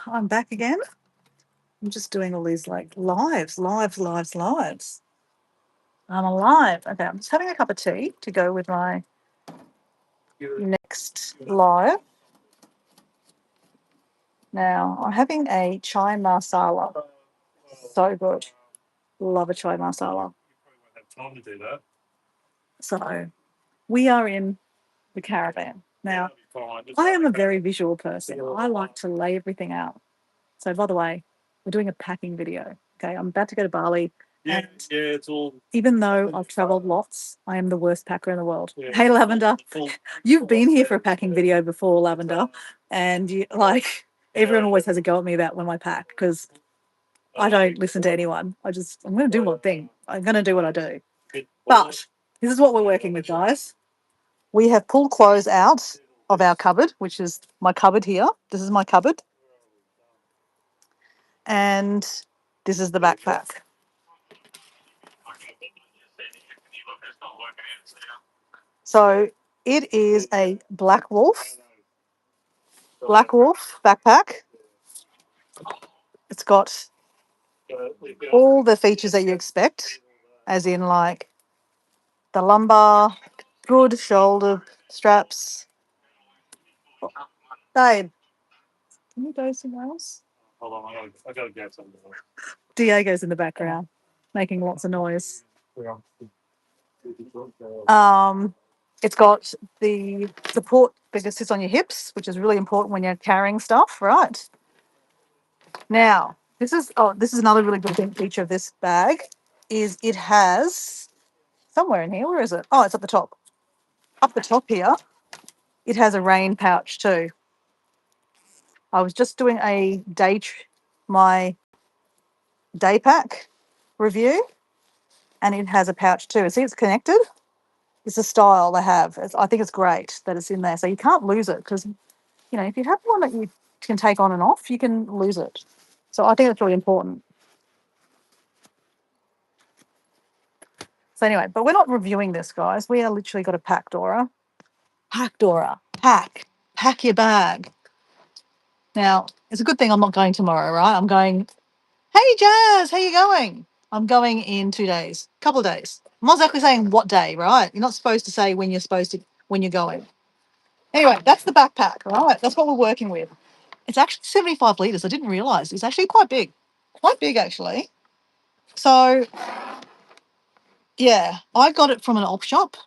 I'm back again. I'm just doing all these like lives. I'm alive. Okay, I'm just having a cup of tea to go with my next live. Now, I'm having a chai masala. So good. Love a chai masala. So, we are in the caravan. Now, I am a very visual person. I like to lay everything out. So, by the way, we're doing a packing video. Okay, I'm about to go to Bali. And even though I've traveled lots, I am the worst packer in the world. Hey, Lavender, you've been here for a packing video before, Lavender, and everyone always has a go at me about when I pack because I don't listen to anyone. I'm going to do my thing. I'm going to do what I do. But this is what we're working with, guys. We have pulled clothes out of our cupboard, which is my cupboard here. This is my cupboard. And this is the backpack. So it is a Black Wolf backpack. It's got all the features that you expect, as in like the lumbar, good shoulder straps. Babe, can you go somewhere else? Hold on, I gotta get something. Diego's in the background, making lots of noise. It's got the support that sits on your hips, which is really important when you're carrying stuff, right? Now, this is another really good feature of this bag, is it has somewhere in here. Where is it? Oh, it's at the top. Up the top here, it has a rain pouch too. I was just doing my day pack review, and it has a pouch too. See, it's connected. It's a style they have. I think it's great that it's in there, so you can't lose it because if you have one that you can take on and off, you can lose it. So I think it's really important. So anyway, but we're not reviewing this, guys. We are literally got to pack, Dora. Pack, Dora. Pack. Pack your bag. Now, it's a good thing I'm not going tomorrow, right? I'm going, hey, Jazz, how you going? I'm going in 2 days, couple of days. I'm not exactly saying what day, right? You're not supposed to say when you're going. Anyway, that's the backpack, right? That's what we're working with. It's actually 75 litres. I didn't realise. It's actually quite big. Quite big, actually. So, yeah, I got it from an op shop.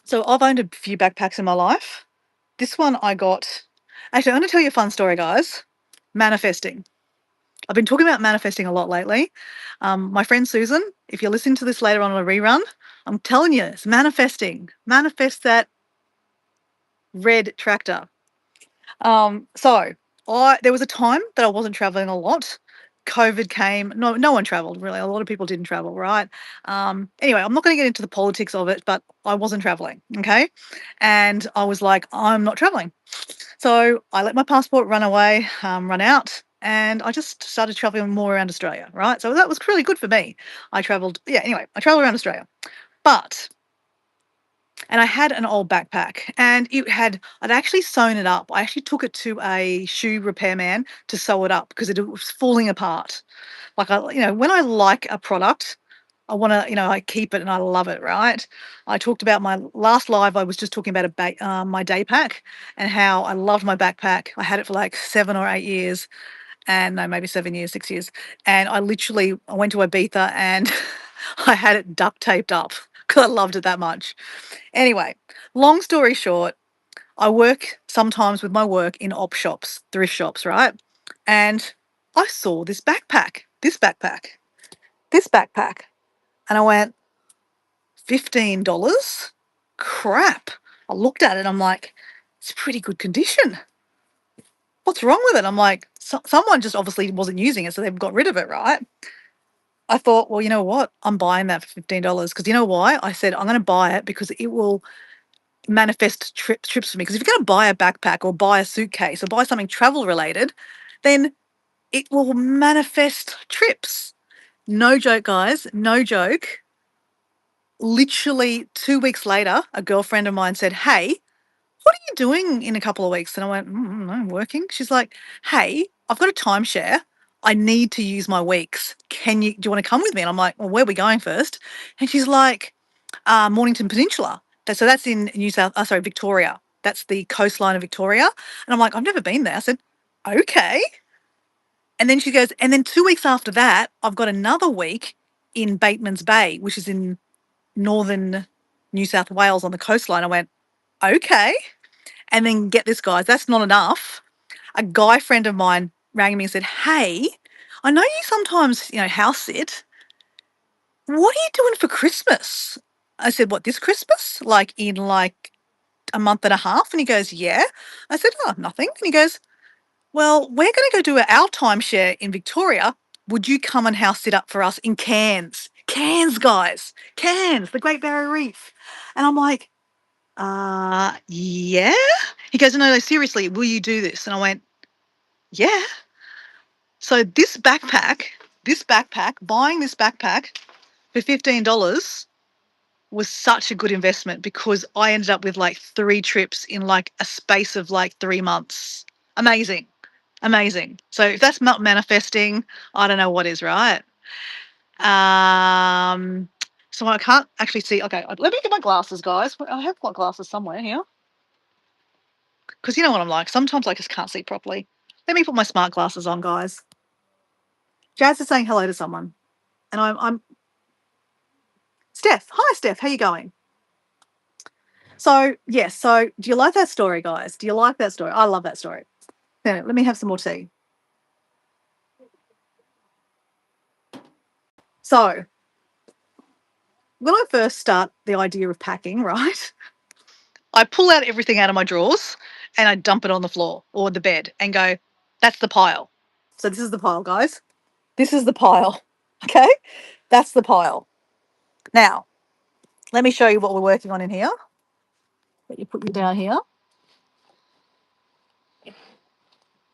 So I've owned a few backpacks in my life. This one I got. Actually, I'm going to tell you a fun story, guys. Manifesting. I've been talking about manifesting a lot lately. My friend Susan, if you're listening to this later on a rerun, I'm telling you, it's manifesting. Manifest that red tractor. So there was a time that I wasn't traveling a lot. COVID came. No one traveled really. A lot of people didn't travel, right? Anyway, I'm not going to get into the politics of it, but I wasn't traveling. Okay, and I was like, I'm not traveling. So I let my passport run out, and I just started traveling more around Australia, right? So that was really good for me. I traveled around Australia, and I had an old backpack, and I'd actually sewn it up. I actually took it to a shoe repairman to sew it up because it was falling apart. Like, when I like a product, I want to, I keep it and I love it, right? I talked about my last live. I was just talking about my day pack and how I loved my backpack. I had it for like 7 or 8 years, and no, maybe 7 years, 6 years. And I went to Ibiza and I had it duct taped up because I loved it that much. Anyway, long story short, I work sometimes with my work in op shops, thrift shops, right? And I saw this backpack, and I went, $15? Crap. I looked at it, I'm like, it's pretty good condition. What's wrong with it? I'm like, someone just obviously wasn't using it, so they've got rid of it, right? I thought, well, you know what? I'm buying that for $15 because you know why? I said, I'm going to buy it because it will manifest trips for me. Because if you're going to buy a backpack or buy a suitcase or buy something travel related, then it will manifest trips. No joke, guys. No joke. Literally 2 weeks later, a girlfriend of mine said, hey, what are you doing in a couple of weeks? And I went, I'm working. She's like, hey, I've got a timeshare. I need to use my weeks. Do you want to come with me? And I'm like, well, where are we going first? And she's like, Mornington Peninsula. So that's in Victoria. That's the coastline of Victoria. And I'm like, I've never been there. I said, okay. And then she goes, and then 2 weeks after that, I've got another week in Bateman's Bay, which is in northern New South Wales on the coastline. I went, okay. And then get this, guys, that's not enough. A guy friend of mine rang me and said, hey, I know you sometimes, house sit. What are you doing for Christmas? I said, what, this Christmas? Like in like a month and a half? And he goes, yeah. I said, oh, nothing. And he goes, well, we're going to go do our timeshare in Victoria. Would you come and house sit up for us in Cairns? Cairns, guys. Cairns, the Great Barrier Reef. And I'm like, yeah. He goes, no, seriously, will you do this? And I went, yeah. So buying this backpack for $15 was such a good investment because I ended up with like 3 trips in like a space of like 3 months. Amazing. Amazing. So if that's not manifesting, I don't know what is, right? Um, so I can't actually see. Okay, let me get my glasses, guys. I have got glasses somewhere here. Because you know what I'm like. Sometimes I just can't see properly. Let me put my smart glasses on, guys. Jazz is saying hello to someone. And I'm Steph. Hi, Steph. How you going? So, yes. So, do you like that story, guys? Do you like that story? I love that story. Now, let me have some more tea. So, when I first start the idea of packing, right, I pull out everything out of my drawers and I dump it on the floor or the bed and go, that's the pile. So, this is the pile, guys. This is the pile. Okay? That's the pile. Now, let me show you what we're working on in here. Let you put you down here.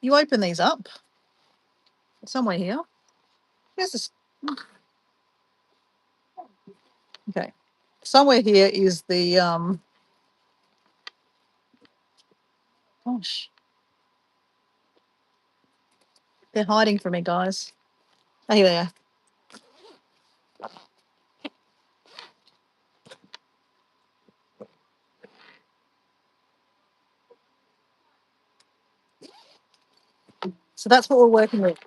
You open these up. Somewhere here. Here's this. Okay. Somewhere here is the gosh. They're hiding from me, guys. Oh, here they are. So that's what we're working with.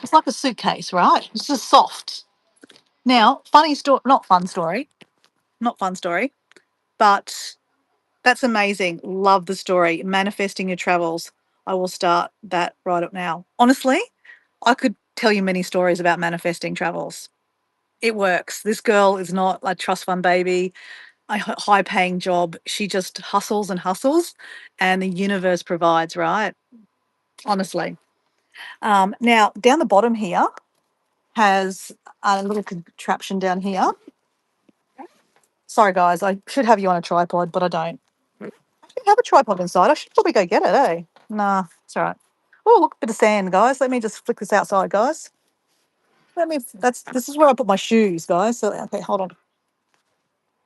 It's like a suitcase, right? It's just soft. Now, funny story, not fun story, but that's amazing. Love the story. Manifesting your travels. I will start that right up now. Honestly, I could tell you many stories about manifesting travels. It works. This girl is not a trust fund baby, a high paying job. She just hustles and hustles, and the universe provides, right? Honestly. Now, down the bottom here has a little contraption down here. Sorry, guys, I should have you on a tripod, but I don't. I have a tripod inside. I should probably go get it, eh? Nah, it's all right. Oh, look, a bit of sand, guys. Let me just flick this outside, guys. This is where I put my shoes, guys. So, okay, hold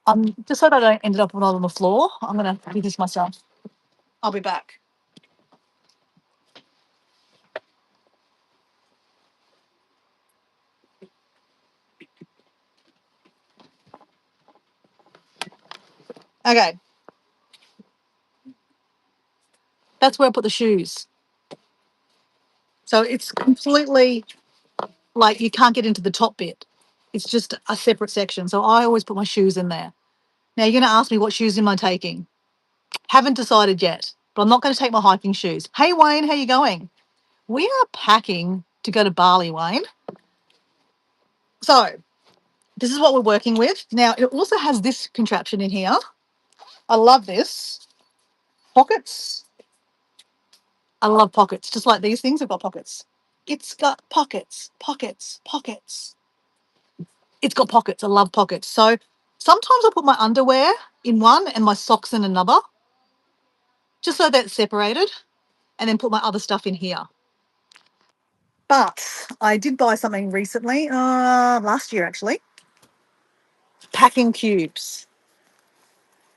on. Just so that I don't end up on the floor, I'm gonna do this myself. I'll be back. Okay, that's where I put the shoes. So it's completely like you can't get into the top bit. It's just a separate section. So I always put my shoes in there. Now you're going to ask me what shoes am I taking? Haven't decided yet, but I'm not going to take my hiking shoes. Hey Wayne, how you going? We are packing to go to Bali, Wayne. So this is what we're working with. Now it also has this contraption in here. I love this. Pockets. I love pockets. Just like these things have got pockets. It's got pockets, pockets, pockets. It's got pockets. I love pockets. So sometimes I put my underwear in one and my socks in another, just so that's separated, and then put my other stuff in here. But I did buy something recently, last year actually, packing cubes.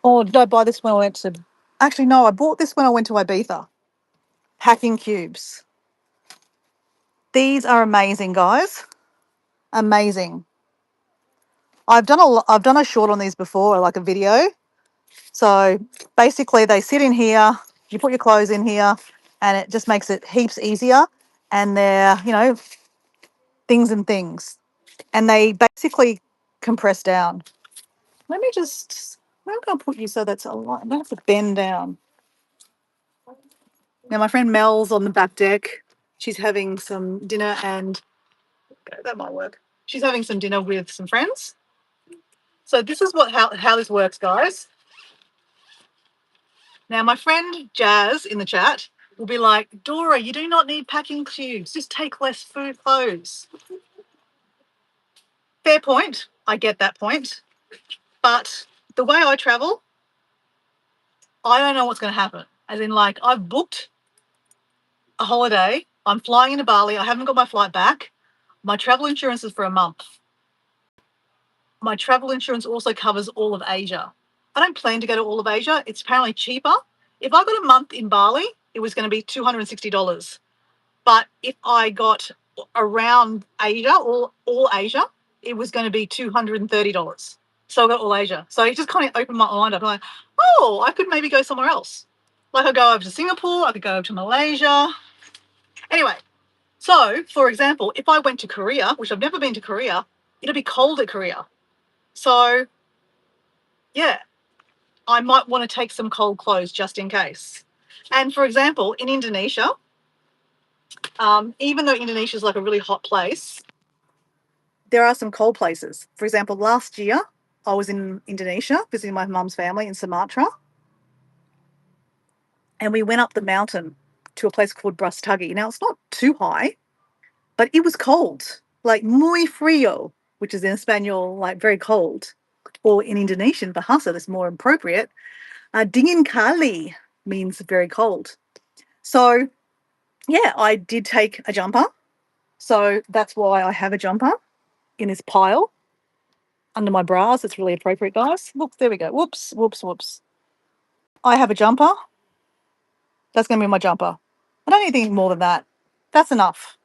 Or did I buy this when I went to... Actually, no, I bought this when I went to Ibiza. Packing cubes. These are amazing, guys. Amazing. I've done a short on these before, like a video. So basically they sit in here, you put your clothes in here, and it just makes it heaps easier. And they're, things and things. And they basically compress down. Let me just, where am I going to put you so that's a lot? I don't have to bend down. Now, my friend Mel's on the back deck. She's having some dinner and, okay, that might work. She's having some dinner with some friends. So this is how this works, guys. Now, my friend Jazz in the chat will be like, Dora, you do not need packing cubes. Just take less food clothes. Fair point. I get that point. But the way I travel, I don't know what's going to happen. As in, like, I've booked a holiday. I'm flying into Bali. I haven't got my flight back. My travel insurance is for a month. My travel insurance also covers all of Asia. I don't plan to go to all of Asia. It's apparently cheaper. If I got a month in Bali, it was going to be $260. But if I got around Asia, all Asia, it was going to be $230. So I got all Asia. So it just kind of opened my mind up. I'm like, oh, I could maybe go somewhere else. Like I go over to Singapore, I could go over to Malaysia. Anyway, so for example, if I went to Korea, which I've never been to Korea, it'll be cold at Korea. So yeah, I might want to take some cold clothes just in case. And for example, in Indonesia, even though Indonesia is like a really hot place, there are some cold places. For example, last year I was in Indonesia visiting my mum's family in Sumatra, and we went up the mountain to a place called Brastagi. Now, it's not too high, but it was cold, like muy frío, which is in Espanol, like very cold. Or in Indonesian, bahasa, that's more appropriate. Dingin kali means very cold. So, yeah, I did take a jumper. So that's why I have a jumper in this pile under my bras. It's really appropriate, guys. Look, there we go. Whoops, whoops, whoops. I have a jumper. That's going to be my jumper. I don't need anything more than that. That's enough.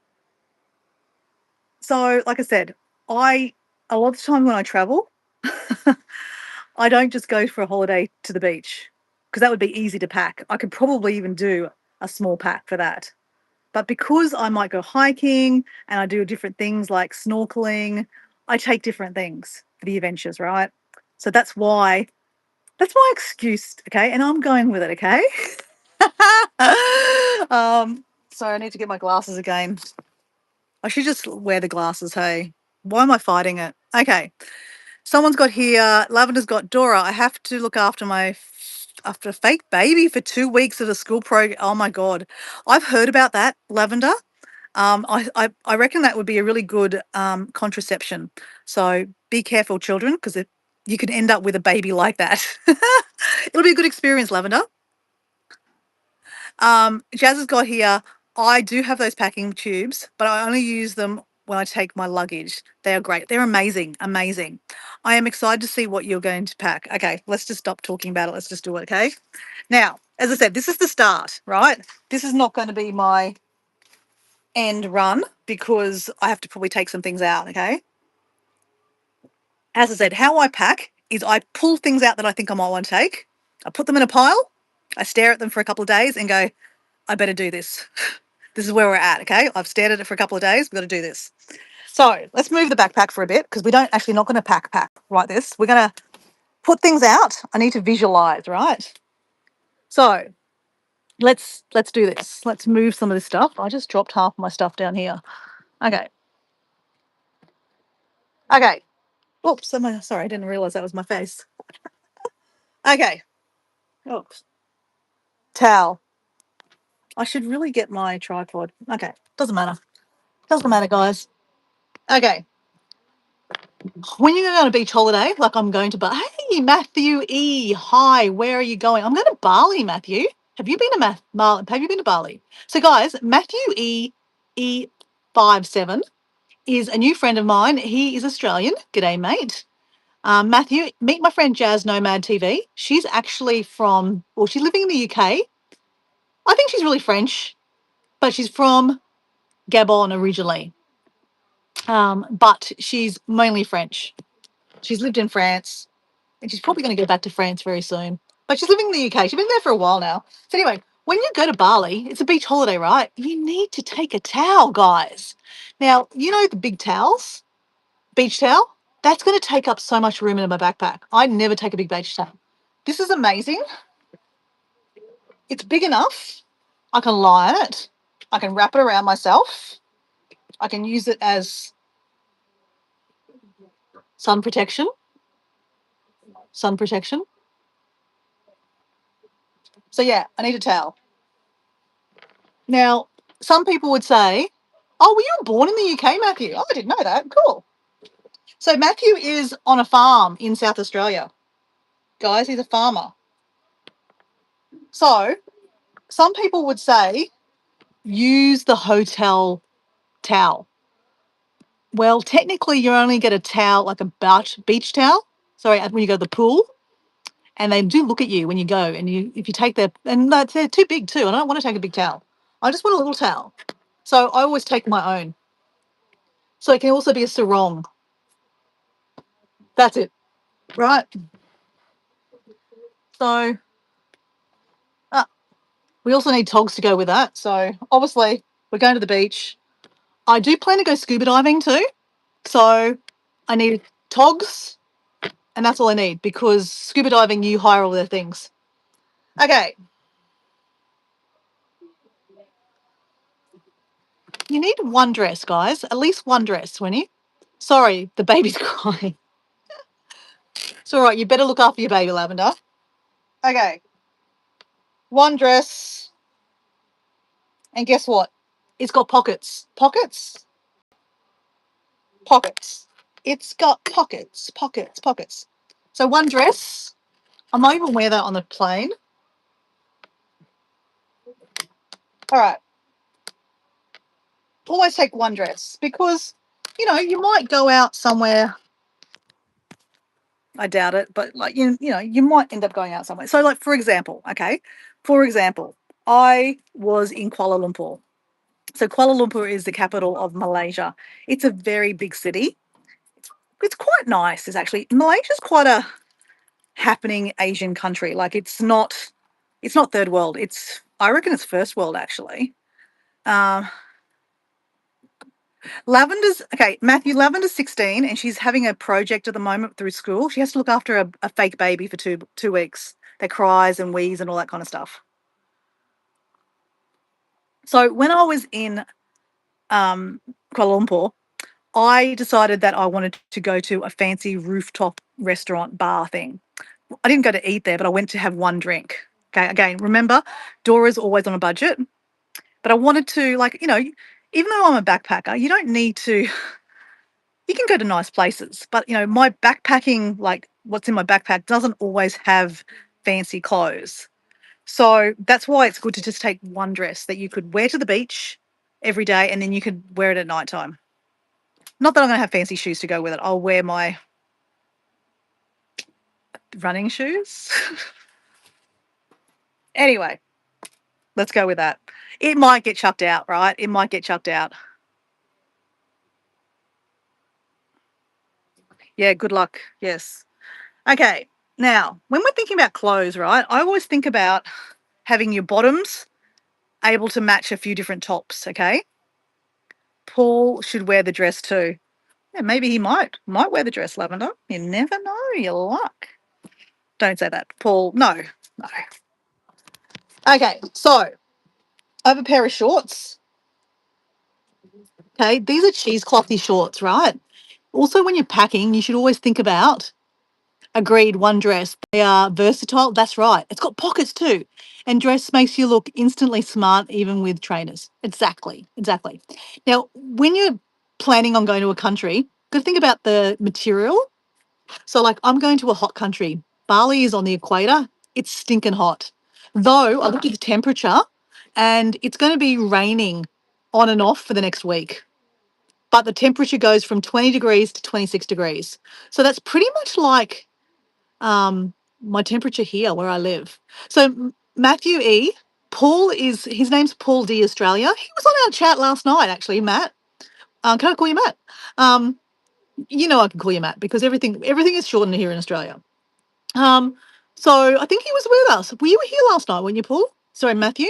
So, like I said, a lot of the time when I travel, I don't just go for a holiday to the beach because that would be easy to pack. I could probably even do a small pack for that. But because I might go hiking and I do different things like snorkeling, I take different things for the adventures, right? So that's my excuse, okay? And I'm going with it, okay? So I need to get my glasses again. I should just wear the glasses, hey? Why am I fighting it? Okay. Someone's got here, Lavender's got, Dora, I have to look after after a fake baby for 2 weeks at a school program. Oh my God. I've heard about that, Lavender. I reckon that would be a really good contraception. So be careful, children, because you could end up with a baby like that. It'll be a good experience, Lavender. Jazz has got here, I do have those packing tubes, but I only use them when I take my luggage. They are great. They're amazing, amazing. I am excited to see what you're going to pack. Okay, let's just stop talking about it. Let's just do it, okay? Now, as I said, this is the start, right? This is not going to be my end run because I have to probably take some things out, okay? As I said, how I pack is I pull things out that I think I might want to take. I put them in a pile. I stare at them for a couple of days and go, I better do this. This is where we're at, okay? I've stared at it for a couple of days. We've got to do this. So let's move the backpack for a bit because we don't actually not going to pack like this. We're going to put things out. I need to visualize, right? So let's do this. Let's move some of this stuff. I just dropped half of my stuff down here. Okay. Okay. Oops, sorry, I didn't realize that was my face. Okay. Oops. Towel. I should really get my tripod. Okay. Doesn't matter. Doesn't matter, guys. Okay. When you go on a beach holiday, like I'm going to Bali. Hey, Matthew E. Hi, where are you going? I'm going to Bali, Matthew. Have you been to Have you been to Bali? So, guys, Matthew E57 is a new friend of mine. He is Australian. G'day, mate. Matthew, meet my friend Jazz Nomad TV. She's actually from, well, she's living in the UK. I think she's really French, but she's from Gabon originally. But she's mainly French. She's lived in France, and she's probably going to go back to France very soon. But she's living in the UK. She's been there for a while now. So anyway, when you go to Bali, it's a beach holiday, right? You need to take a towel, guys. Now, you know the big towels, beach towel? That's going to take up so much room in my backpack. I never take a big beach towel. This is amazing. It's big enough. I can lie on it. I can wrap it around myself. I can use it as sun protection. Sun protection. So yeah, I need a towel. Now, some people would say, "Oh, were you born in the UK, Matthew?" Oh, I didn't know that. Cool. So Matthew is on a farm in South Australia. Guys, he's a farmer. So some people would say, use the hotel towel. Well, technically, you only get a towel, like a beach towel. Sorry, when you go to the pool, and they do look at you when you go. And if you take their, and they're too big too. And I don't want to take a big towel. I just want a little towel. So I always take my own. So it can also be a sarong. That's it, right? So we also need togs to go with that. So obviously, we're going to the beach. I do plan to go scuba diving too. So I need togs, and that's all I need because scuba diving, you hire all their things. Okay. You need one dress, guys. At least one dress, Winnie. Sorry, the baby's crying. It's all right. You better look after your baby, Lavender. Okay. One dress. And guess what? It's got pockets. Pockets? Pockets. It's got pockets. Pockets. Pockets. So one dress. I might even wear that on the plane. All right. Always take one dress because, you might go out somewhere. I doubt it, but like you might end up going out somewhere. So like for example, I was in Kuala Lumpur. So Kuala Lumpur is the capital of Malaysia. It's a very big city. It's quite nice. It's actually Malaysia's quite a happening Asian country. Like it's not third world. I reckon it's first world actually. Um, Lavender's 16 and she's having a project at the moment through school. She has to look after a fake baby for two weeks that cries and wheezes and all that kind of stuff. So when I was in Kuala Lumpur, I decided that I wanted to go to a fancy rooftop restaurant bar thing. I didn't go to eat there, but I went to have one drink. Okay, again, remember, Dora's always on a budget, but I wanted to, even though I'm a backpacker, you don't need to. You can go to nice places, but my backpacking, like what's in my backpack, doesn't always have fancy clothes. So that's why it's good to just take one dress that you could wear to the beach every day and then you could wear it at nighttime. Not that I'm going to have fancy shoes to go with it. I'll wear my running shoes. Anyway, let's go with that. It might get chucked out, right? It might get chucked out. Yeah, good luck. Yes. Okay. Now, when we're thinking about clothes, right, I always think about having your bottoms able to match a few different tops, okay? Paul should wear the dress too. Yeah, maybe he might wear the dress, Lavender. You never know. Your luck. Don't say that, Paul. No, no. Okay, so I have a pair of shorts. Okay, these are cheeseclothy shorts, right? Also, when you're packing, you should always think about agreed one dress. They are versatile. That's right. It's got pockets too. And dress makes you look instantly smart even with trainers. Exactly. Exactly. Now, when you're planning on going to a country, got to think about the material. So like I'm going to a hot country. Bali is on the equator. It's stinking hot. Though I looked at the temperature and it's going to be raining on and off for the next week. but the temperature goes from 20 degrees to 26 degrees. So that's pretty much like my temperature here where I live. So Matthew E. Paul is his name's Paul D Australia. He was on our chat last night, actually, Matt. Can I call you Matt? Um, you know I can call you Matt because everything is shortened here in Australia. Um, so I think he was with us. Were you here last night, weren't you, Paul? Sorry, Matthew.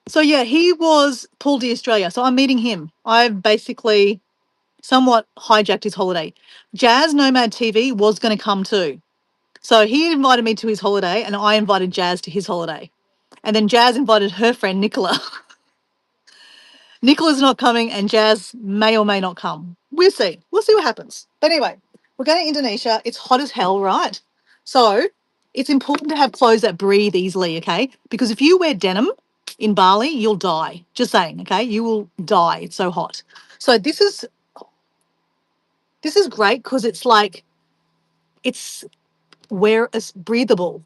So yeah, he was Paul D Australia. So I'm meeting him. I've basically somewhat hijacked his holiday. Jazz Nomad TV was going to come too. So he invited me to his holiday and I invited Jazz to his holiday. And then Jazz invited her friend Nicola. Nicola's not coming and Jazz may or may not come. We'll see. We'll see what happens. But anyway, we're going to Indonesia. It's hot as hell, right? So it's important to have clothes that breathe easily, okay? Because if you wear denim in Bali, you'll die. Just saying, okay? You will die. It's so hot. So this is great because it's like it's where it's breathable.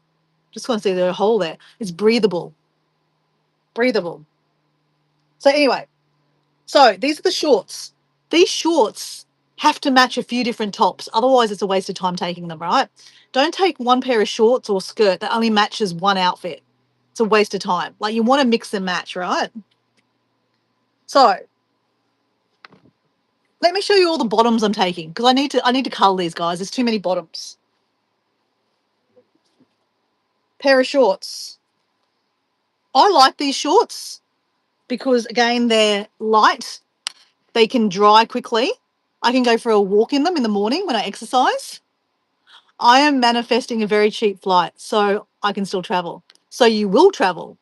Just want to see there's a hole there. It's breathable. Breathable. So anyway, so these are the shorts. These shorts have to match a few different tops. Otherwise, it's a waste of time taking them, right? Don't take one pair of shorts or skirt that only matches one outfit. It's a waste of time. Like you want to mix and match, right? So let me show you all the bottoms I'm taking because I need to cull these guys. There's too many bottoms. Pair of shorts. I like these shorts because again they're light. They can dry quickly. I can go for a walk in them in the morning when I exercise. I am manifesting a very cheap flight so I can still travel. So you will travel.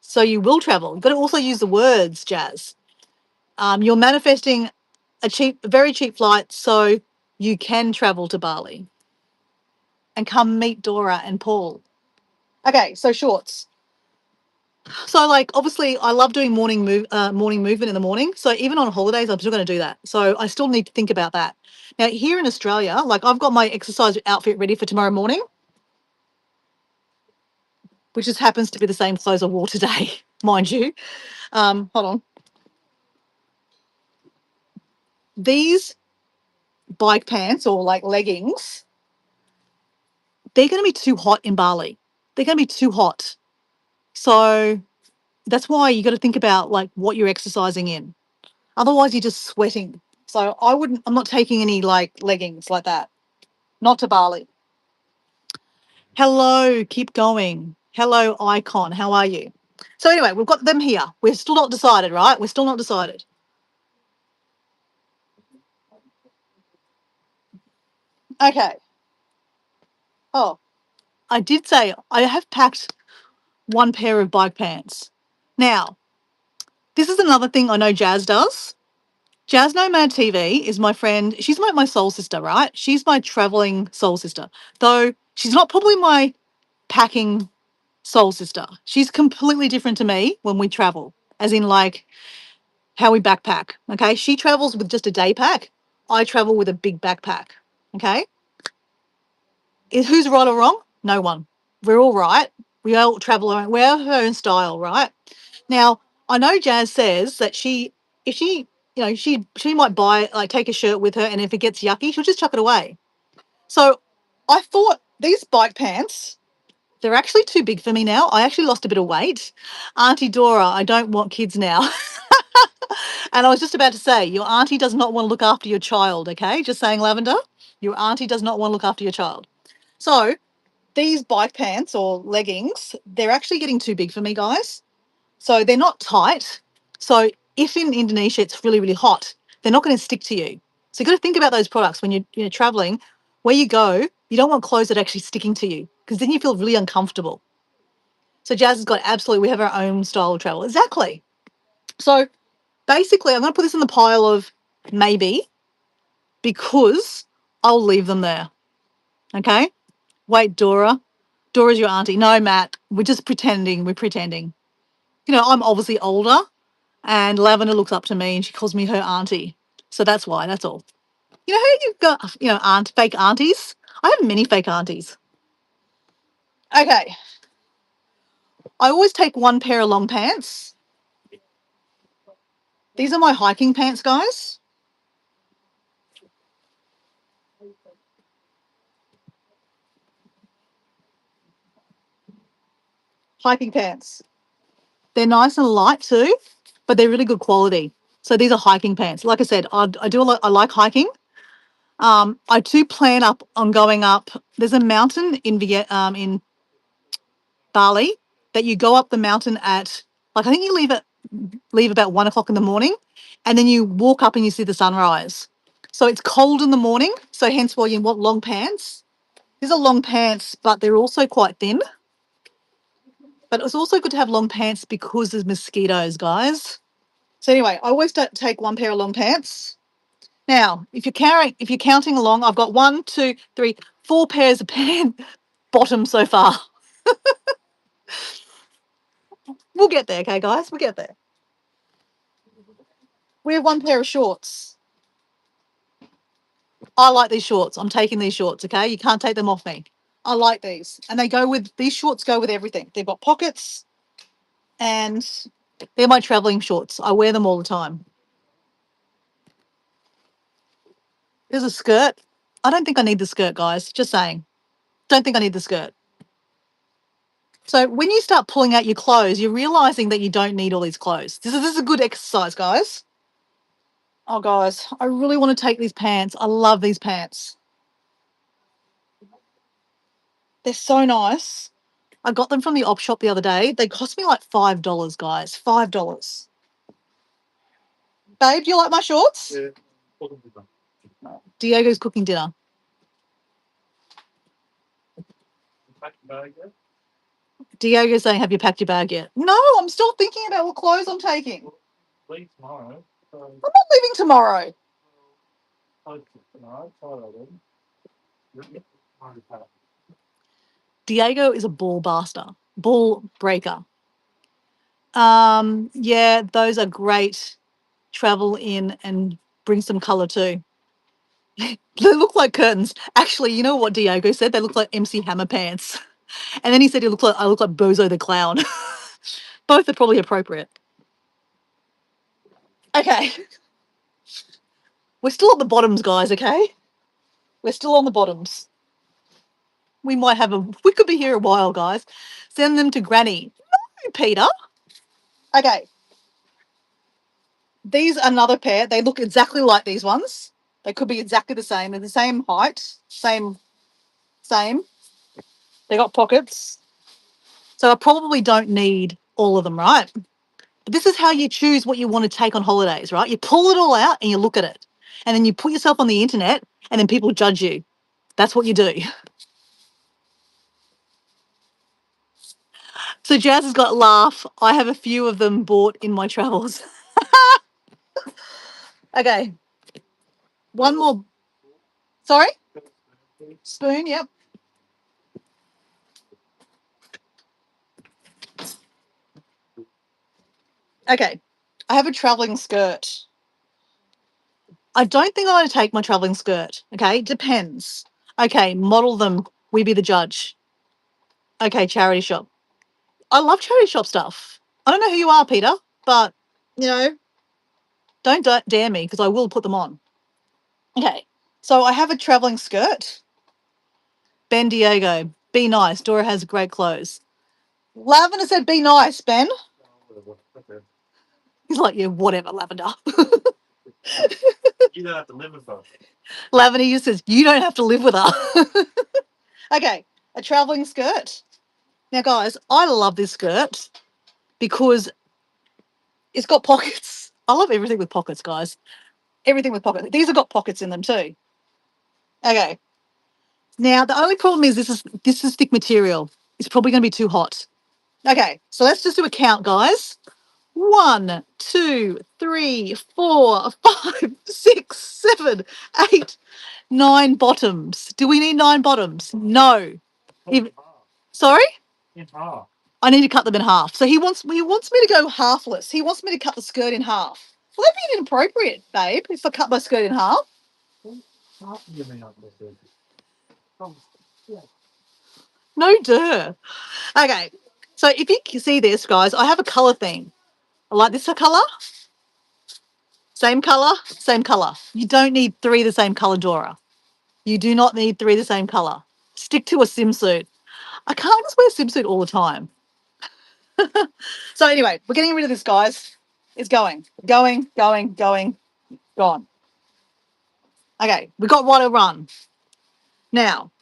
So you will travel. You've got to also use the words, Jazz. You're manifesting a very cheap flight so you can travel to Bali and come meet Dora and Paul. Okay, so shorts. So like obviously I love doing morning movement in the morning. So even on holidays I'm still going to do that. So I still need to think about that. Now here in Australia, like I've got my exercise outfit ready for tomorrow morning, which just happens to be the same clothes I wore today, mind you. Hold on. These bike pants or like leggings, they're going to be too hot in Bali. They're going to be too hot. So that's why you got to think about like what you're exercising in. Otherwise, you're just sweating. So I'm not taking any like leggings like that. Not to Bali. Hello, keep going. Hello, icon. How are you? So anyway, we've got them here. We're still not decided, right? We're still not decided. Okay. Oh, I did say I have packed one pair of bike pants. Now, this is another thing I know Jazz does. Jazz Nomad TV is my friend. She's like my soul sister, right? She's my traveling soul sister. Though she's not probably my packing soul sister. She's completely different to me when we travel, as in like how we backpack. Okay. She travels with just a day pack. I travel with a big backpack. Okay. Who's right or wrong? No one. We're all right. We all travel around. We have her own style, right? Now, I know Jazz says that if she, she might buy, like, take a shirt with her, and if it gets yucky, she'll just chuck it away. So I thought these bike pants, they're actually too big for me now. I actually lost a bit of weight. Auntie Dora, I don't want kids now. And I was just about to say, your auntie does not want to look after your child, okay? Just saying, Lavender. Your auntie does not want to look after your child. So these bike pants or leggings, they're actually getting too big for me, guys. So they're not tight. So if in Indonesia it's really, really hot, they're not going to stick to you. So you've got to think about those products when you're traveling. Where you go, you don't want clothes that are actually sticking to you because then you feel really uncomfortable. So Jazz has got absolutely, we have our own style of travel. Exactly. So basically, I'm going to put this in the pile of maybe because I'll leave them there. Okay. Wait, Dora. Dora's your auntie. No, Matt. We're just pretending. We're pretending. I'm obviously older and Lavender looks up to me and she calls me her auntie. So that's why. That's all. You know how you've got, fake aunties? I have many fake aunties. Okay. I always take one pair of long pants. These are my hiking pants, guys. Hiking pants. They're nice and light too, but they're really good quality. So these are hiking pants. Like I said, I do a lot. I like hiking. I do plan up on going up. There's a mountain in Bali that you go up the mountain at, like, I think you leave about 1 o'clock in the morning, and then you walk up and you see the sunrise. So it's cold in the morning. So hence why you want long pants. These are long pants, but they're also quite thin. But it's also good to have long pants because there's mosquitoes, guys. So anyway, I always don't take one pair of long pants. Now, if you're counting along, I've got 4 pairs of pant bottoms so far. We'll get there, okay, guys? We'll get there. We have 1 pair of shorts. I like these shorts. I'm taking these shorts, okay? You can't take them off me. I like these. And these shorts go with everything. They've got pockets and they're my traveling shorts. I wear them all the time. There's a skirt. I don't think I need the skirt, guys. Just saying. Don't think I need the skirt. So when you start pulling out your clothes, you're realizing that you don't need all these clothes. This is a good exercise, guys. Oh, guys, I really want to take these pants. I love these pants. They're so nice. I got them from the op shop the other day. They cost me like $5, guys. $5. Babe, do you like my shorts? Yeah. Diego's cooking dinner. Diego's saying, have you packed your bag yet? No, I'm still thinking about what clothes I'm taking. Leave tomorrow. I'm not leaving tomorrow. Diego is a ball breaker. Yeah, those are great. Travel in and bring some color too. They look like curtains. Actually, you know what Diego said? They look like MC Hammer pants. And then he said I look like Bozo the Clown. Both are probably appropriate. Okay. We're still at the bottoms, guys, okay? We're still on the bottoms. We could be here a while, guys. Send them to Granny. No, Peter. Okay. These are another pair. They look exactly like these ones. They could be exactly the same. They're the same height, same. They got pockets. So I probably don't need all of them, right? But this is how you choose what you want to take on holidays, right? You pull it all out and you look at it. And then you put yourself on the internet and then people judge you. That's what you do. So Jazz has got laugh. I have a few of them bought in my travels. Okay. One more. Sorry? Spoon, yep. Okay. I have a traveling skirt. I don't think I'm going to take my traveling skirt. Okay. Depends. Okay. Model them. We be the judge. Okay. Charity shop. I love charity shop stuff. I don't know who you are, Peter, but, you know, don't dare me because I will put them on. Okay. So I have a traveling skirt. Ben Diego. Be nice. Dora has great clothes. Lavender said, be nice, Ben. He's like, yeah, whatever, Lavender. You don't have to live with her. Lavender just says, you don't have to live with her. Okay, a traveling skirt. Now, guys, I love this skirt because it's got pockets. I love everything with pockets, guys. Everything with pockets. These have got pockets in them too. Okay. Now, the only problem is this is thick material. It's probably going to be too hot. Okay, so let's just do a count, guys. 1, 2, 3, 4, 5, 6, 7, 8, 9 bottoms. Do we need 9 bottoms? No. Sorry? In half. I need to cut them in half. So he wants me to go halfless. He wants me to cut the skirt in half. Well, that'd be inappropriate, babe, if I cut my skirt in half. No duh. Okay. So if you can see this, guys, I have a colour theme. I like this colour. Same colour, same colour. You don't need three the same colour, Dora. You do not need three the same colour. Stick to a swimsuit. I can't just wear a swimsuit all the time. So anyway, we're getting rid of this, guys. It's going, gone. Okay, we got what to run. Now,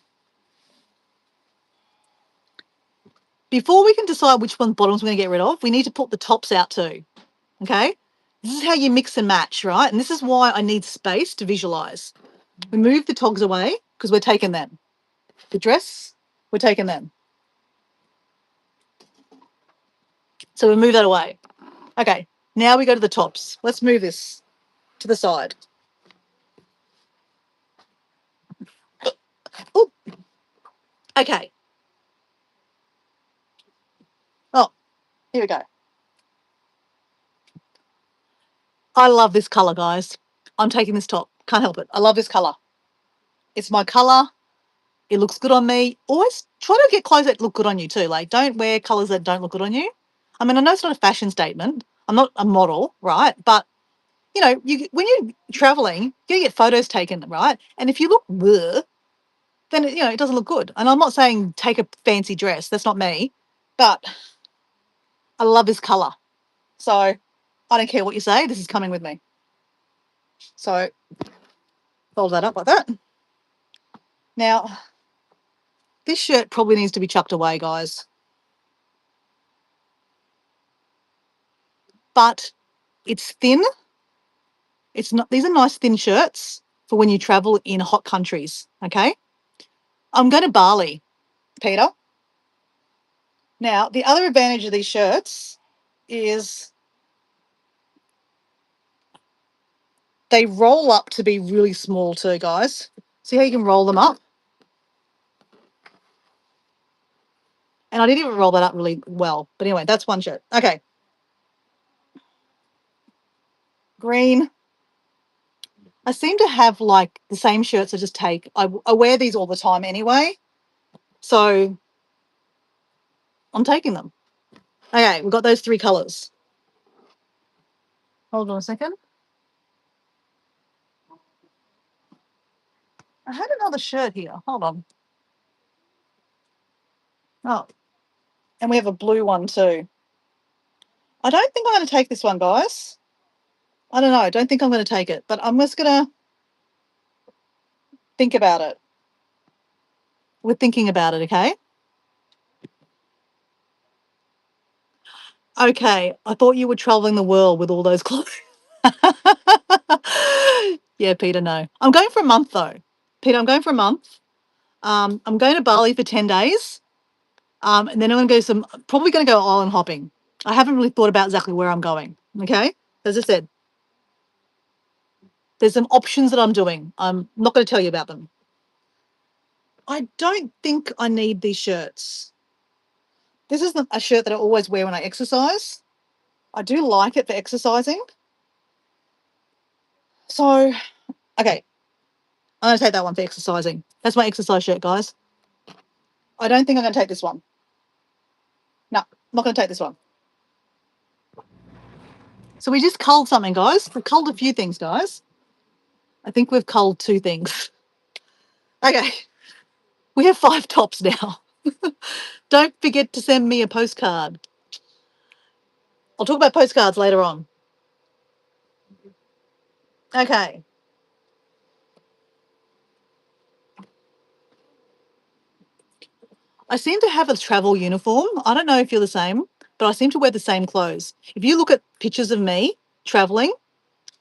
before we can decide which one bottoms we're going to get rid of, we need to put the tops out too. Okay? This is how you mix and match, right? And this is why I need space to visualize. We move the togs away because we're taking them. The dress, we're taking them. So we move that away. Okay, now we go to the tops. Let's move this to the side. Ooh. Okay. Oh, here we go. I love this colour, guys. I'm taking this top. Can't help it. I love this colour. It's my colour. It looks good on me. Always try to get clothes that look good on you too. Like, don't wear colours that don't look good on you. I mean, I know it's not a fashion statement. I'm not a model, right? But you know, when you're traveling, you gotta get photos taken, right? And if you look bleh, then it doesn't look good. And I'm not saying take a fancy dress. That's not me. But I love this colour. So I don't care what you say. This is coming with me. So fold that up like that. Now, this shirt probably needs to be chucked away, guys. But it's thin. It's not. These are nice thin shirts for when you travel in hot countries. Okay. I'm going to Bali, Peter. Now, the other advantage of these shirts is they roll up to be really small too, guys. See how you can roll them up? And I didn't even roll that up really well. But anyway, that's one shirt. Okay. Green. I seem to have like the same shirts I just take. I wear these all the time anyway. So I'm taking them. Okay, we've got those three colours. Hold on a second. I had another shirt here. Hold on. Oh, and we have a blue one too. I don't think I'm going to take this one, guys. I don't know. I don't think I'm going to take it, but I'm just going to think about it. We're thinking about it, okay? Okay, I thought you were traveling the world with all those clothes. Yeah, Peter, no. I'm going for a month though. Peter, I'm going for a month. I'm going to Bali for 10 days. And then I'm going to probably going to go island hopping. I haven't really thought about exactly where I'm going. Okay. As I said, there's some options that I'm doing. I'm not going to tell you about them. I don't think I need these shirts. This isn't a shirt that I always wear when I exercise. I do like it for exercising. So, okay, I'm going to take that one for exercising. That's my exercise shirt, guys. I don't think I'm going to take this one. No, I'm not going to take this one. So we just culled something, guys. We've culled a few things, guys. I think we've culled two things. Okay, we have 5 tops now. Don't forget to send me a postcard. I'll talk about postcards later on. Okay. I seem to have a travel uniform. I don't know if you're the same, but I seem to wear the same clothes. If you look at pictures of me traveling,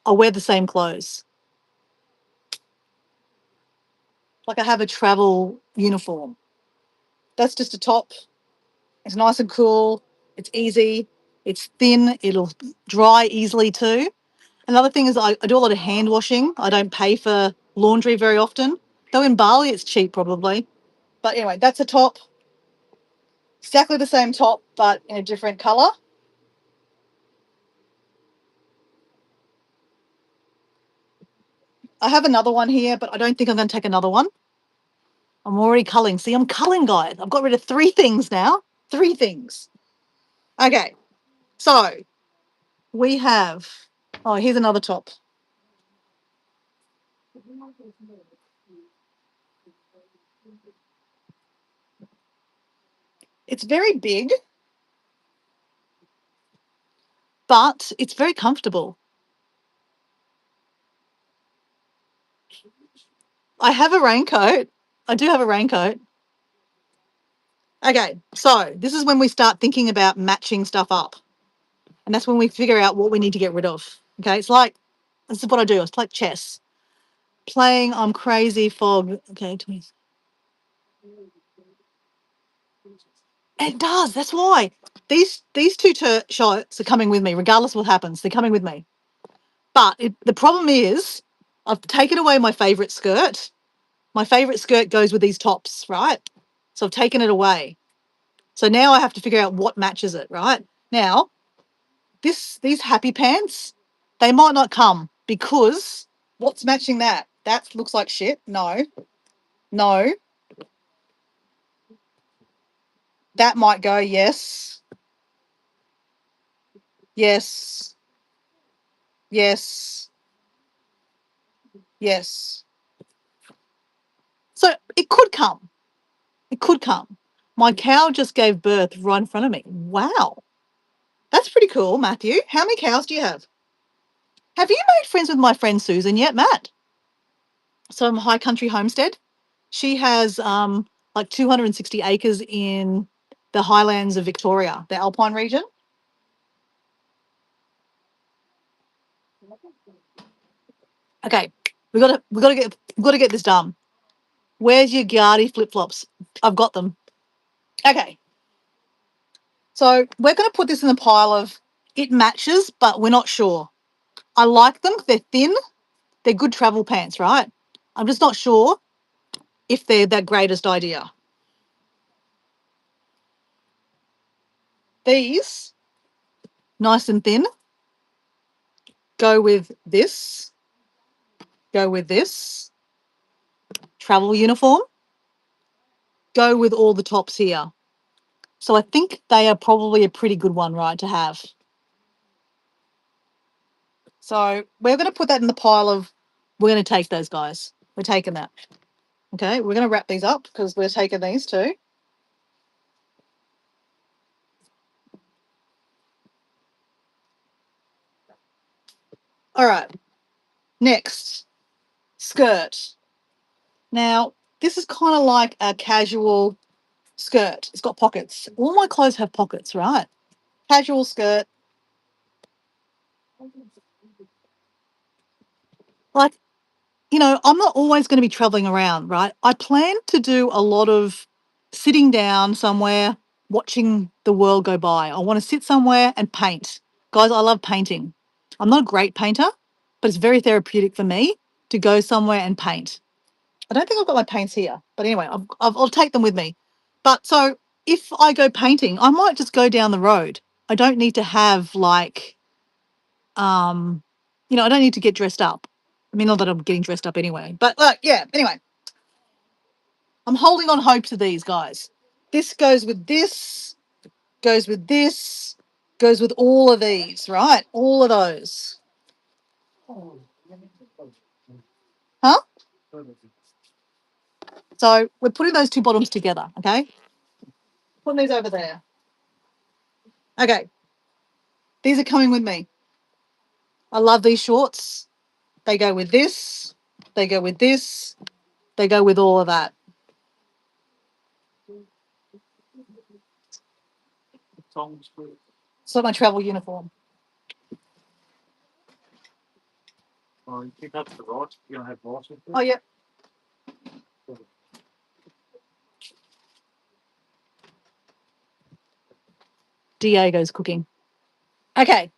I wear the same clothes. Like I have a travel uniform. That's just a top. It's nice and cool. It's easy. It's thin. It'll dry easily too. Another thing is I do a lot of hand washing. I don't pay for laundry very often. Though in Bali it's cheap probably. But anyway, that's a top. Exactly the same top, but in a different colour. I have another one here, but I don't think I'm going to take another one. I'm already culling. See, I'm culling, guys. I've got rid of 3 things now. 3 things. Okay, so we have, oh, here's another top. It's very big, but it's very comfortable. I have a raincoat. I do have a raincoat. Okay, so this is when we start thinking about matching stuff up. And that's when we figure out what we need to get rid of. Okay, it's like, this is what I do. It's like chess. Playing I'm crazy fog. Okay, 20. It does. That's why. These two shots are coming with me, regardless of what happens. They're coming with me. But the problem is, I've taken away my favourite skirt. My favourite skirt goes with these tops, right? So I've taken it away. So now I have to figure out what matches it, right? Now, these happy pants, they might not come because what's matching that? That looks like shit. No, no. That might go, yes, yes, yes, yes. So it could come. It could come. My cow just gave birth right in front of me. Wow. That's pretty cool, Matthew. How many cows do you have? Have you made friends with my friend Susan yet, Matt? So High Country Homestead. She has like 260 acres in the highlands of Victoria, the Alpine region. Okay, we gotta get this done. Where's your Guardi flip flops? I've got them. Okay, so we're gonna put this in the pile of it matches, but we're not sure. I like them. They're thin. They're good travel pants, right? I'm just not sure if they're that greatest idea. These, nice and thin, go with this, go with this. Travel uniform, go with all the tops here. So I think they are probably a pretty good one, right, to have. So we're going to put that in the pile of, we're going to take those guys. We're taking that. Okay, we're going to wrap these up because we're taking these too. All right, next, skirt. Now, this is kind of like a casual skirt. It's got pockets. All my clothes have pockets, right? Casual skirt. Like, I'm not always going to be traveling around, right? I plan to do a lot of sitting down somewhere, watching the world go by. I want to sit somewhere and paint. Guys, I love painting. I'm not a great painter, but it's very therapeutic for me to go somewhere and paint. I don't think I've got my paints here, but anyway, I'll take them with me. But so if I go painting, I might just go down the road. I don't need to have like, um, I don't need to get dressed up. I mean, not that I'm getting dressed up anyway, but yeah, anyway, I'm holding on hope to these guys. This goes with this, goes with this, goes with all of these, right? All of those. Huh? So we're putting those two bottoms together, okay? Putting these over there. Okay, these are coming with me. I love these shorts. They go with this, they go with this, they go with all of that. So my travel uniform. Oh, you think that's the right? You don't have water? Oh, yeah. Diego's cooking. Okay,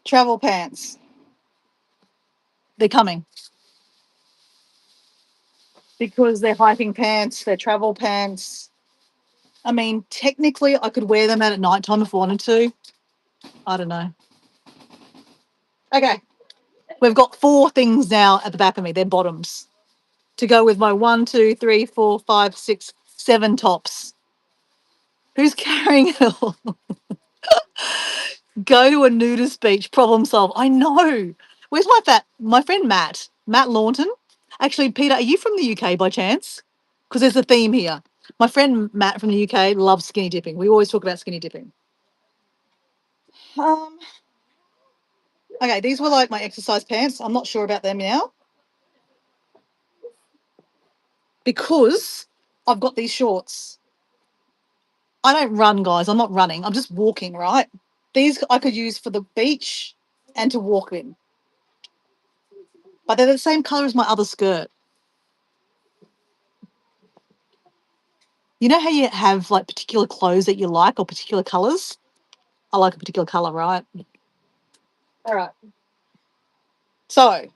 travel pants. They're coming because they're hiking pants, they're travel pants. I mean, technically, I could wear them out at night time if I wanted to. I don't know. Okay, we've got 4 things now at the back of me. They're bottoms to go with my 1, 2, 3, 4, 5, 6, 7 tops. Who's carrying it all? Go to a nudist beach, problem solve. I know. Where's my friend Matt? Matt Launton. Actually, Peter, are you from the UK by chance? Because there's a theme here. My friend Matt from the UK loves skinny dipping. We always talk about skinny dipping. Um, okay, these were like my exercise pants. I'm not sure about them now because I've got these shorts. I don't run, guys. I'm not running. I'm just walking, right? These I could use for the beach and to walk in, but they're the same color as my other skirt. You know how you have like particular clothes that you like or particular colors? I like a particular color, right? All right. So,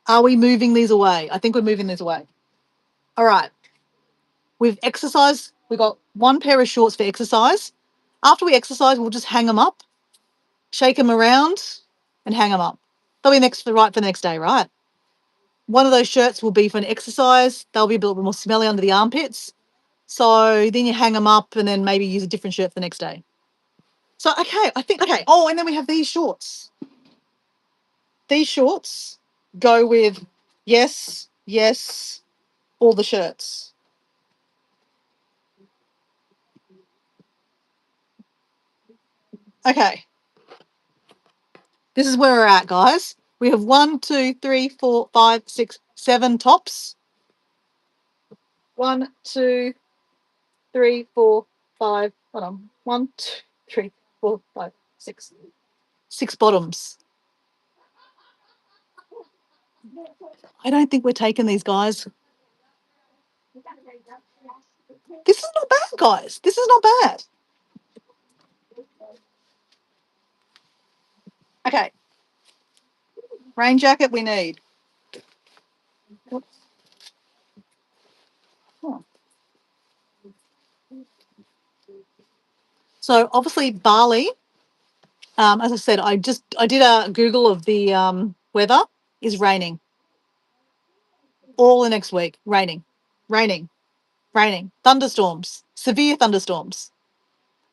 are we moving these away? I think we're moving these away. All right. We've exercised. We've got one pair of shorts for exercise. After we exercise, we'll just hang them up, shake them around, and hang them up. They'll be next for the next day, right? One of those shirts will be for an exercise. They'll be a little bit more smelly under the armpits. So then you hang them up and then maybe use a different shirt for the next day. So, okay, I think, okay. Oh, and then we have these shorts. These shorts go with yes, yes, all the shirts. Okay, this is where we're at, guys. We have 1, 2, 3, 4, 5, 6, 7 tops. 1, 2, 3, 4, 5. Hold on. 1, 2, 3, 4, 5, 6. 6 bottoms. I don't think we're taking these, guys. This is not bad, guys. This is not bad. Okay. Rain jacket we need. Oh. So obviously Bali, as I said, I did a Google of the weather. Is raining all the next week. Raining, raining, raining. Thunderstorms, severe thunderstorms.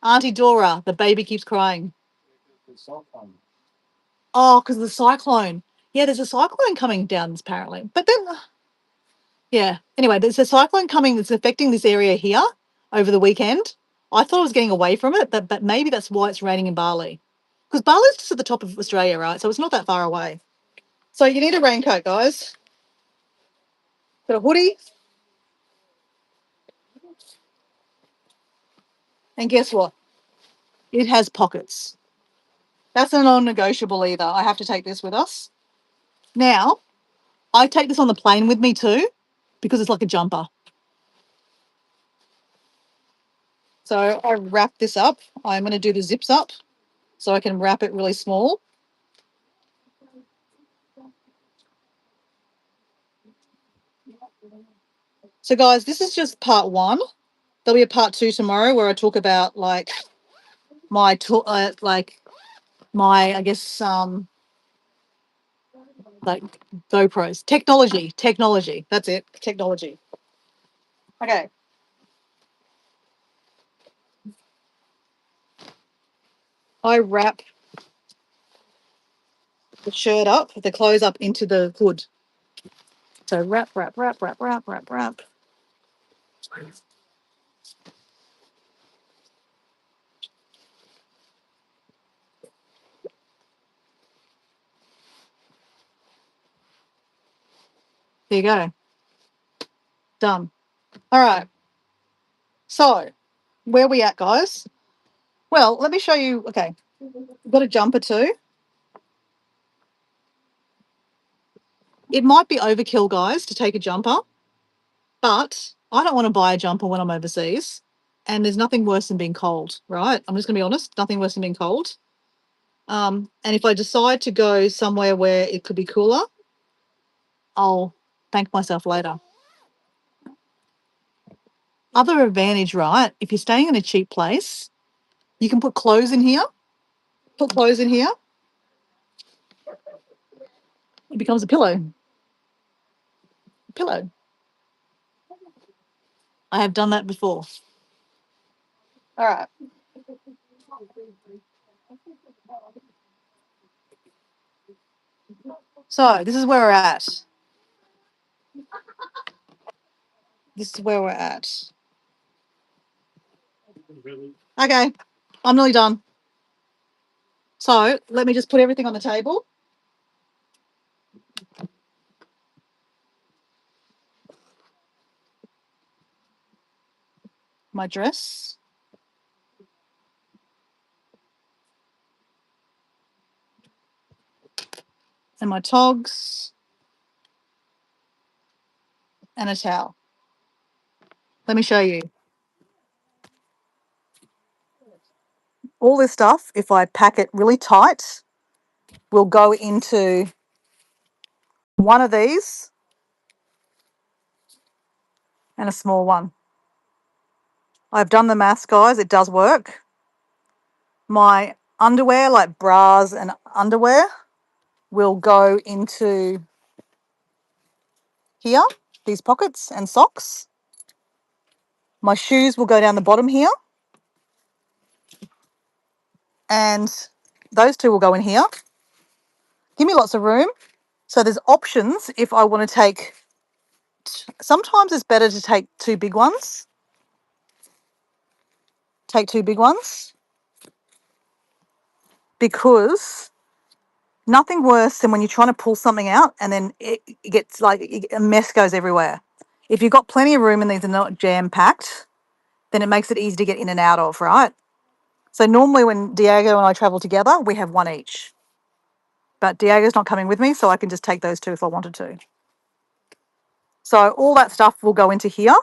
Auntie Dora, the baby keeps crying. Oh, because of the cyclone. Yeah, there's a cyclone coming down apparently. But then, yeah. Anyway, there's a cyclone coming that's affecting this area here over the weekend. I thought I was getting away from it, but maybe that's why it's raining in Bali. Because Bali's just at the top of Australia, right? So it's not that far away. So you need a raincoat, guys. Got a hoodie. And guess what? It has pockets. That's a non-negotiable either. I have to take this with us. Now, I take this on the plane with me too because it's like a jumper. So I wrap this up. I'm going to do the zips up so I can wrap it really small. So guys, this is just part one. There'll be a part two tomorrow where I talk about like my I guess like GoPros technology. That's it, technology. Okay. I wrap the shirt up, the clothes up into the hood. So wrap, wrap, wrap, wrap, wrap, wrap, wrap. There you go. Done. All right. So where we at, guys? Well, let me show you. Okay, I've got a jumper too. It might be overkill, guys, to take a jumper, but I don't want to buy a jumper when I'm overseas. And there's nothing worse than being cold, right? I'm just going to be honest. Nothing worse than being cold. And if I decide to go somewhere where it could be cooler, I'll thank myself later. Other advantage, right? If you're staying in a cheap place, you can put clothes in here. Put clothes in here. It becomes a pillow. Pillow. I have done that before. All right. So this is where we're at. This is where we're at. Really? Okay, I'm nearly done. So let me just put everything on the table. My dress. And my togs. And a towel. Let me show you. All this stuff, if I pack it really tight, will go into one of these and a small one. I've done the maths, guys. It does work. My underwear, like bras and underwear, will go into here, these pockets, and socks. My shoes will go down the bottom here. And those two will go in here. Give me lots of room. So there's options if I want to take, sometimes it's better to take two big ones. Take two big ones. Because nothing worse than when you're trying to pull something out and then it gets like a mess goes everywhere. If you've got plenty of room and these are not jam packed, then it makes it easy to get in and out of, right? So normally when Diego and I travel together, we have one each. But Diego's not coming with me, so I can just take those two if I wanted to. So all that stuff will go into here.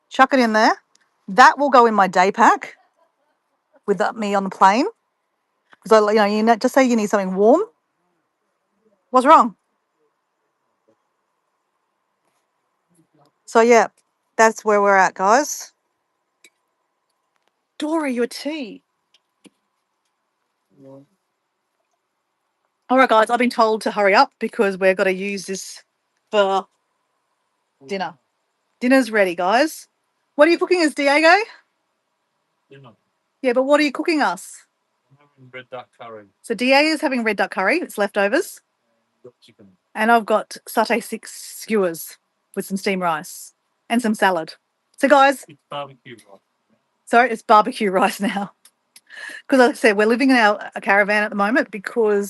Chuck it in there. That will go in my day pack with me on the plane. Because just say you need something warm. What's wrong? So yeah, that's where we're at, guys. Dora, your tea. All right, guys, I've been told to hurry up because we're going to use this for dinner. Dinner's ready, guys. What are you cooking us, Diego? Dinner. Yeah, but what are you cooking us? I'm having red duck curry. So Diego's having red duck curry. It's leftovers. Got chicken. And I've got satay six skewers with some steamed rice and some salad. So, guys, It's barbecue rice. sorry, it's barbecue rice now. Because, like I said, we're living in a caravan at the moment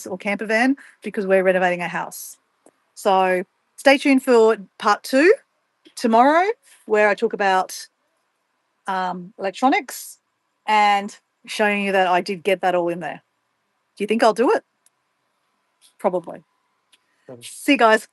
or camper van, because we're renovating our house. So, stay tuned for part 2 tomorrow, where I talk about electronics and showing you that I did get that all in there. Do you think I'll do it? Probably. See you guys.